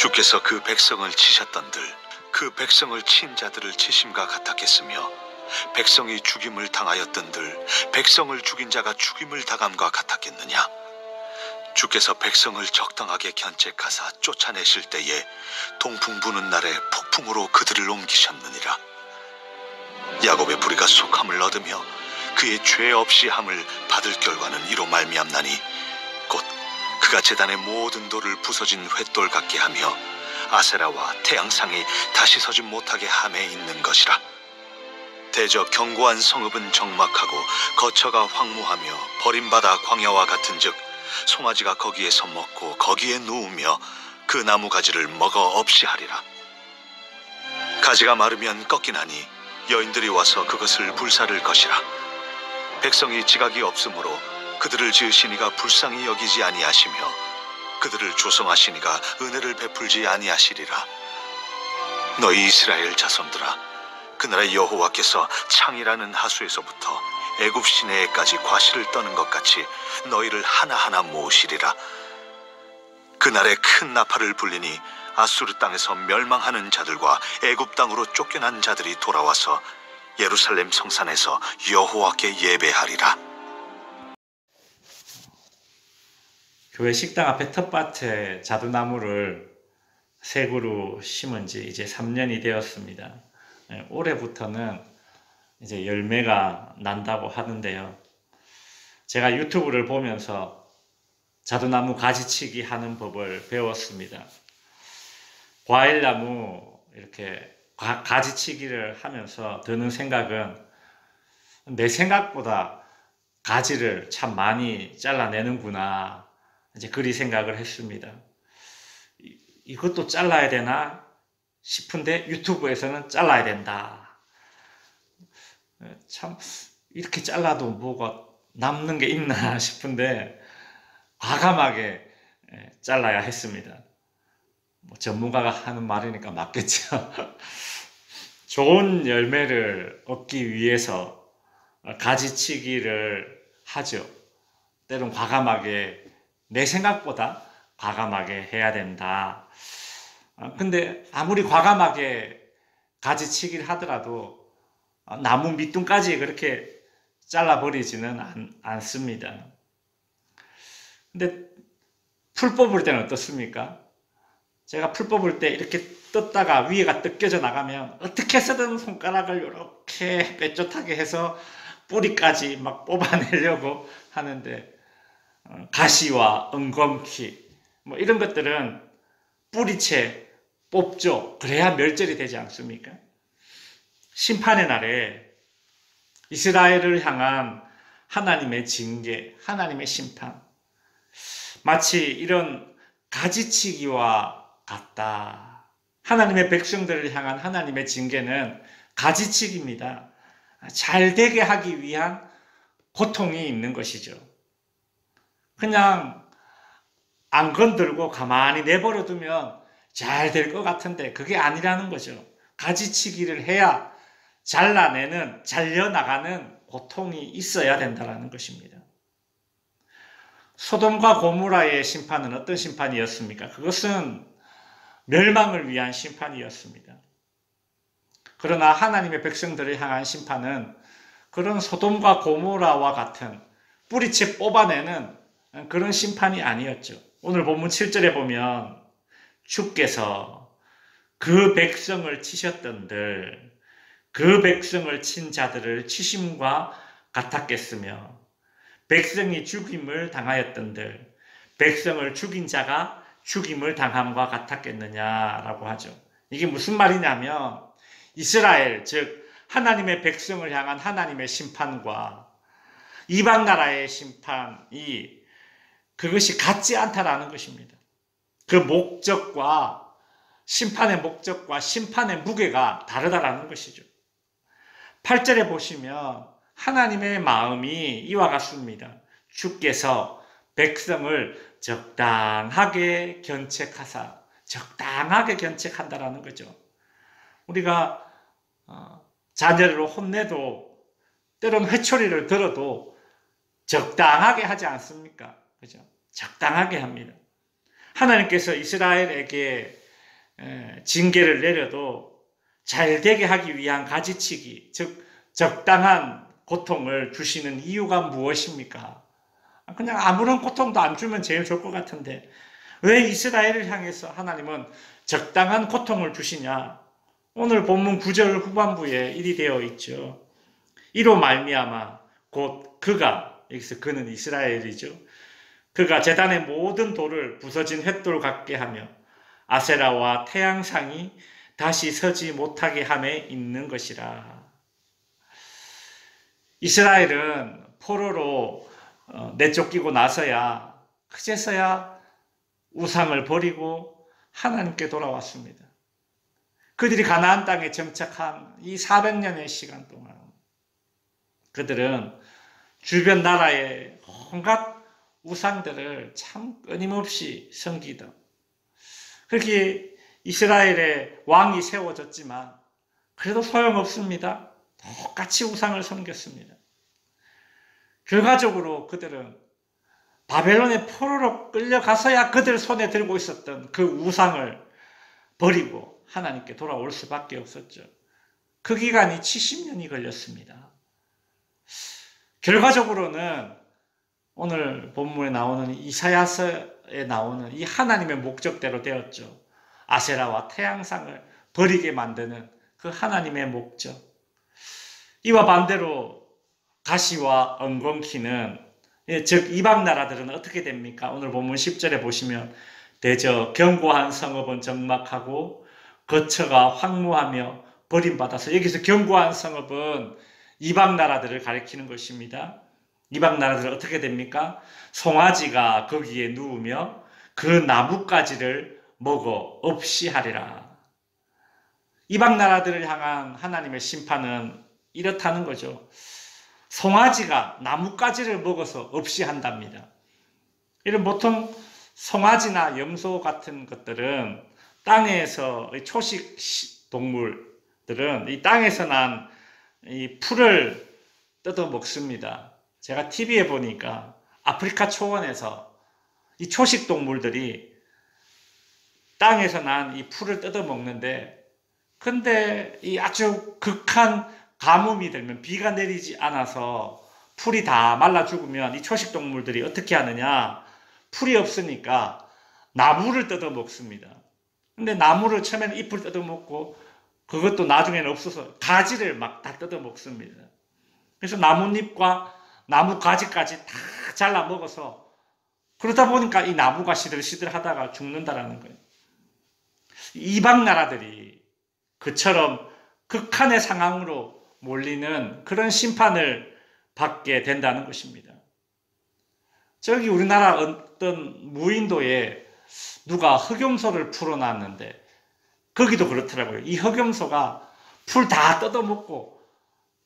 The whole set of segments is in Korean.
주께서 그 백성을 치셨던들 그 백성을 친 자들을 치심과 같았겠으며 백성이 죽임을 당하였던들 백성을 죽인 자가 죽임을 당함과 같았겠느냐. 주께서 백성을 적당하게 견책하사 쫓아내실 때에 동풍 부는 날에 폭풍으로 그들을 옮기셨느니라. 야곱의 불의가 속함을 얻으며 그의 죄 없이 함을 받을 결과는 이로 말미암나니 곧 그가 제단의 모든 돌을 부서진 횃돌 같게 하며 아세라와 태양상이 다시 서지 못하게 함에 있는 것이라. 대저 견고한 성읍은 적막하고 거처가 황무하며 버림받아 광야와 같은즉 송아지가 거기에서 먹고 거기에 누우며 그 나무 가지를 먹어 없이 하리라. 가지가 마르면 꺾이나니 여인들이 와서 그것을 불사를 것이라. 백성이 지각이 없으므로 그들을 지으시니가 불쌍히 여기지 아니하시며 그들을 조성하시니가 은혜를 베풀지 아니하시리라. 너희 이스라엘 자손들아, 그날의 여호와께서 창이라는 하수에서부터 애굽 시내에까지 과실을 떠는 것 같이 너희를 하나하나 모으시리라. 그날에 큰 나팔을 불리니 아수르 땅에서 멸망하는 자들과 애굽 땅으로 쫓겨난 자들이 돌아와서 예루살렘 성산에서 여호와께 예배하리라. 교회 식당 앞에 텃밭에 자두나무를 새 그루 심은 지 이제 3년이 되었습니다. 올해부터는 이제 열매가 난다고 하는데요. 제가 유튜브를 보면서 자두나무 가지치기 하는 법을 배웠습니다. 과일나무 이렇게 가지치기를 하면서 드는 생각은 내 생각보다 가지를 참 많이 잘라내는구나. 이제 그리 생각을 했습니다. 이것도 잘라야 되나 싶은데 유튜브에서는 잘라야 된다. 참 이렇게 잘라도 뭐가 남는 게 있나 싶은데 과감하게 잘라야 했습니다. 뭐 전문가가 하는 말이니까 맞겠죠. 좋은 열매를 얻기 위해서 가지치기를 하죠. 때론 과감하게, 내 생각보다 과감하게 해야 된다. 근데 아무리 과감하게 가지치기를 하더라도 나무 밑둥까지 그렇게 잘라버리지는 않습니다. 근데 풀 뽑을 때는 어떻습니까? 제가 풀 뽑을 때 이렇게 떴다가 위에가 뜯겨져 나가면 어떻게 해서든 손가락을 이렇게 뾰족하게 해서 뿌리까지 막 뽑아내려고 하는데 가시와 엉겅퀴 뭐 이런 것들은 뿌리채 뽑죠. 그래야 멸절이 되지 않습니까? 심판의 날에 이스라엘을 향한 하나님의 징계, 하나님의 심판, 마치 이런 가지치기와 같다. 하나님의 백성들을 향한 하나님의 징계는 가지치기입니다. 잘 되게 하기 위한 고통이 있는 것이죠. 그냥 안 건들고 가만히 내버려 두면 잘 될 것 같은데 그게 아니라는 거죠. 가지치기를 해야 잘려나가는 고통이 있어야 된다는 것입니다. 소돔과 고모라의 심판은 어떤 심판이었습니까? 그것은 멸망을 위한 심판이었습니다. 그러나 하나님의 백성들을 향한 심판은 그런 소돔과 고모라와 같은 뿌리채 뽑아내는 그런 심판이 아니었죠. 오늘 본문 7절에 보면 주께서 그 백성을 치셨던들 그 백성을 친 자들을 치심과 같았겠으며 백성이 죽임을 당하였던들 백성을 죽인 자가 죽임을 당함과 같았겠느냐라고 하죠. 이게 무슨 말이냐면 이스라엘 즉 하나님의 백성을 향한 하나님의 심판과 이방 나라의 심판이 그것이 같지 않다라는 것입니다. 그 목적과 심판의 목적과 심판의 무게가 다르다라는 것이죠. 8절에 보시면 하나님의 마음이 이와 같습니다. 주께서 백성을 적당하게 견책하사 적당하게 견책한다라는 거죠. 우리가 자녀를 혼내도 때론 회초리를 들어도 적당하게 하지 않습니까? 그죠? 적당하게 합니다. 하나님께서 이스라엘에게 징계를 내려도 잘 되게 하기 위한 가지치기, 즉 적당한 고통을 주시는 이유가 무엇입니까? 그냥 아무런 고통도 안 주면 제일 좋을 것 같은데 왜 이스라엘을 향해서 하나님은 적당한 고통을 주시냐? 오늘 본문 9절 후반부에 일이 되어 있죠. 이로 말미암아 곧 그가, 여기서 그는 이스라엘이죠. 그가 제단의 모든 돌을 부서진 횃돌 같게 하며 아세라와 태양상이 다시 서지 못하게 함에 있는 것이라. 이스라엘은 포로로 내쫓기고 나서야 그제서야 우상을 버리고 하나님께 돌아왔습니다. 그들이 가나안 땅에 정착한 이 400년의 시간 동안 그들은 주변 나라의 온갖 우상들을 참 끊임없이 섬기던, 그렇게 이스라엘의 왕이 세워졌지만 그래도 소용없습니다. 똑같이 우상을 섬겼습니다. 결과적으로 그들은 바벨론의 포로로 끌려가서야 그들 손에 들고 있었던 그 우상을 버리고 하나님께 돌아올 수밖에 없었죠. 그 기간이 70년이 걸렸습니다. 결과적으로는 오늘 본문에 나오는 이사야서에 나오는 이 하나님의 목적대로 되었죠. 아세라와 태양상을 버리게 만드는 그 하나님의 목적. 이와 반대로 가시와 엉겅퀴는, 즉 이방 나라들은 어떻게 됩니까? 오늘 본문 10절에 보시면 대저 견고한 성읍은 적막하고 거처가 황무하며 버림받아서, 여기서 견고한 성읍은 이방 나라들을 가리키는 것입니다. 이방 나라들은 어떻게 됩니까? 송아지가 거기에 누우며 그 나뭇가지를 먹어 없이 하리라. 이방 나라들을 향한 하나님의 심판은 이렇다는 거죠. 송아지가 나뭇가지를 먹어서 없이 한답니다. 이런 보통 송아지나 염소 같은 것들은 땅에서, 초식 동물들은 이 땅에서 난 이 풀을 뜯어 먹습니다. 제가 TV에 보니까 아프리카 초원에서 이 초식 동물들이 땅에서 난 이 풀을 뜯어 먹는데, 근데 이 아주 극한 가뭄이 들면, 비가 내리지 않아서 풀이 다 말라 죽으면 이 초식 동물들이 어떻게 하느냐? 풀이 없으니까 나무를 뜯어 먹습니다. 근데 나무를 처음에는 잎을 뜯어 먹고 그것도 나중에는 없어서 가지를 막 다 뜯어 먹습니다. 그래서 나뭇잎과 나무 가지까지 다 잘라 먹어서, 그러다 보니까 이 나무가 시들시들하다가 죽는다라는 거예요. 이방 나라들이 그처럼 극한의 상황으로 몰리는 그런 심판을 받게 된다는 것입니다. 저기 우리나라 어떤 무인도에 누가 흑염소를 풀어놨는데 거기도 그렇더라고요. 이 흑염소가 풀 다 뜯어먹고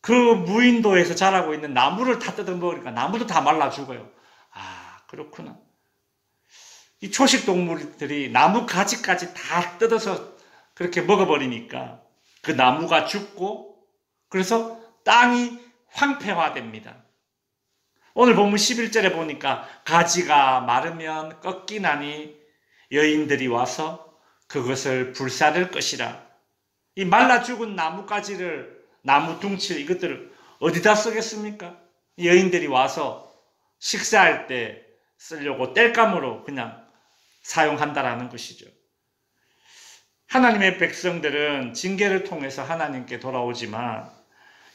그 무인도에서 자라고 있는 나무를 다 뜯어먹으니까 나무도 다 말라 죽어요. 아, 그렇구나. 이 초식 동물들이 나무 가지까지 다 뜯어서 그렇게 먹어버리니까 그 나무가 죽고, 그래서 땅이 황폐화됩니다. 오늘 본문 11절에 보니까 가지가 마르면 꺾이나니 여인들이 와서 그것을 불사를 것이라. 이 말라 죽은 나뭇가지를, 나무 둥칠 이것들을 어디다 쓰겠습니까? 여인들이 와서 식사할 때 쓰려고 땔감으로 그냥 사용한다라는 것이죠. 하나님의 백성들은 징계를 통해서 하나님께 돌아오지만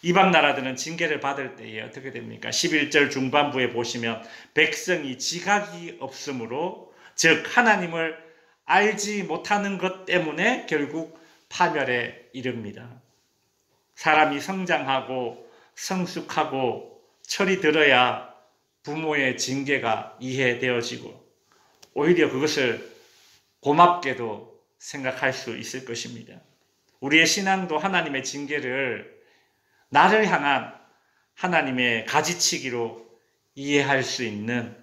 이방 나라들은 징계를 받을 때에 어떻게 됩니까? 11절 중반부에 보시면 백성이 지각이 없으므로, 즉 하나님을 알지 못하는 것 때문에 결국 파멸에 이릅니다. 사람이 성장하고 성숙하고 철이 들어야 부모의 징계가 이해되어지고 오히려 그것을 고맙게도 생각할 수 있을 것입니다. 우리의 신앙도 하나님의 징계를 나를 향한 하나님의 가지치기로 이해할 수 있는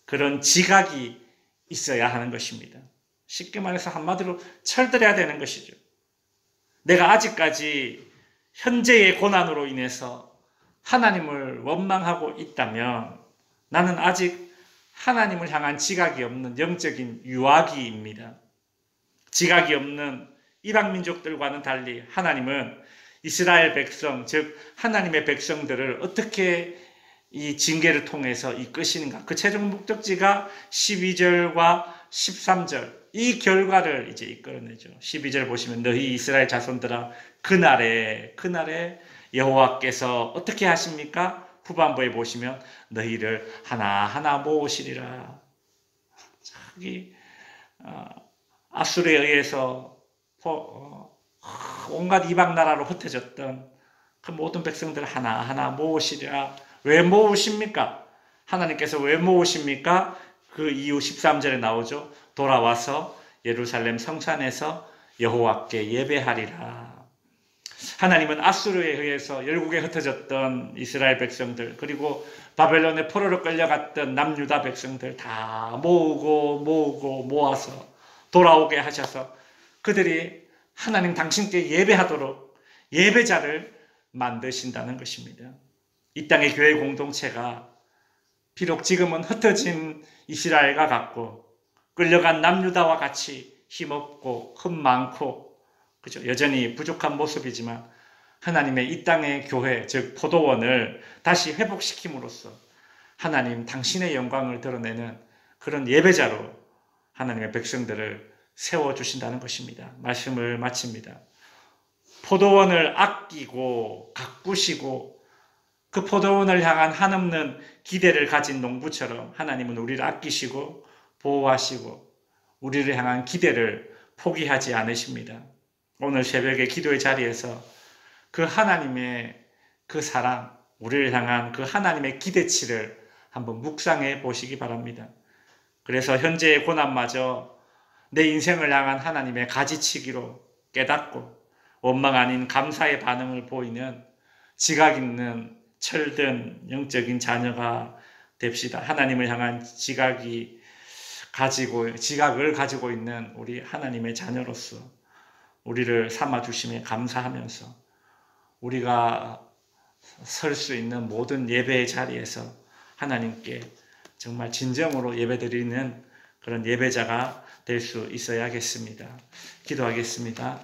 그런 지각이 있어야 하는 것입니다. 쉽게 말해서 한마디로 철들어야 되는 것이죠. 내가 아직까지 현재의 고난으로 인해서 하나님을 원망하고 있다면 나는 아직 하나님을 향한 지각이 없는 영적인 유아기입니다. 지각이 없는 이방 민족들과는 달리 하나님은 이스라엘 백성, 즉 하나님의 백성들을 어떻게 이 징계를 통해서 이끄시는가? 그 최종 목적지가 12절과 13절 이 결과를 이제 이끌어내죠. 12절 보시면 너희 이스라엘 자손들아 그날에 여호와께서 어떻게 하십니까? 후반부에 보시면 너희를 하나하나 모으시리라. 저기 아수르에 의해서 온갖 이방 나라로 흩어졌던 그 모든 백성들 하나하나 모으시리라. 왜 모으십니까? 하나님께서 왜 모으십니까? 그 이후 13절에 나오죠. 돌아와서 예루살렘 성산에서 여호와께 예배하리라. 하나님은 아수르에 의해서 열국에 흩어졌던 이스라엘 백성들, 그리고 바벨론의 포로로 끌려갔던 남유다 백성들 다 모아서 돌아오게 하셔서 그들이 하나님 당신께 예배하도록 예배자를 만드신다는 것입니다. 이 땅의 교회 공동체가 비록 지금은 흩어진 이스라엘과 같고 끌려간 남유다와 같이 힘없고 흠 많고 그죠? 여전히 부족한 모습이지만 하나님의 이 땅의 교회, 즉 포도원을 다시 회복시킴으로써 하나님 당신의 영광을 드러내는 그런 예배자로 하나님의 백성들을 세워주신다는 것입니다. 말씀을 마칩니다. 포도원을 아끼고 가꾸시고 그 포도원을 향한 한없는 기대를 가진 농부처럼 하나님은 우리를 아끼시고 보호하시고 우리를 향한 기대를 포기하지 않으십니다. 오늘 새벽에 기도의 자리에서 그 하나님의 그 사랑, 우리를 향한 그 하나님의 기대치를 한번 묵상해 보시기 바랍니다. 그래서 현재의 고난마저 내 인생을 향한 하나님의 가지치기로 깨닫고 원망 아닌 감사의 반응을 보이는 지각 있는 철든 영적인 자녀가 됩시다. 하나님을 향한 지각을 가지고 있는 우리 하나님의 자녀로서 우리를 삼아주심에 감사하면서 우리가 설 수 있는 모든 예배의 자리에서 하나님께 정말 진정으로 예배드리는 그런 예배자가 될 수 있어야겠습니다. 기도하겠습니다.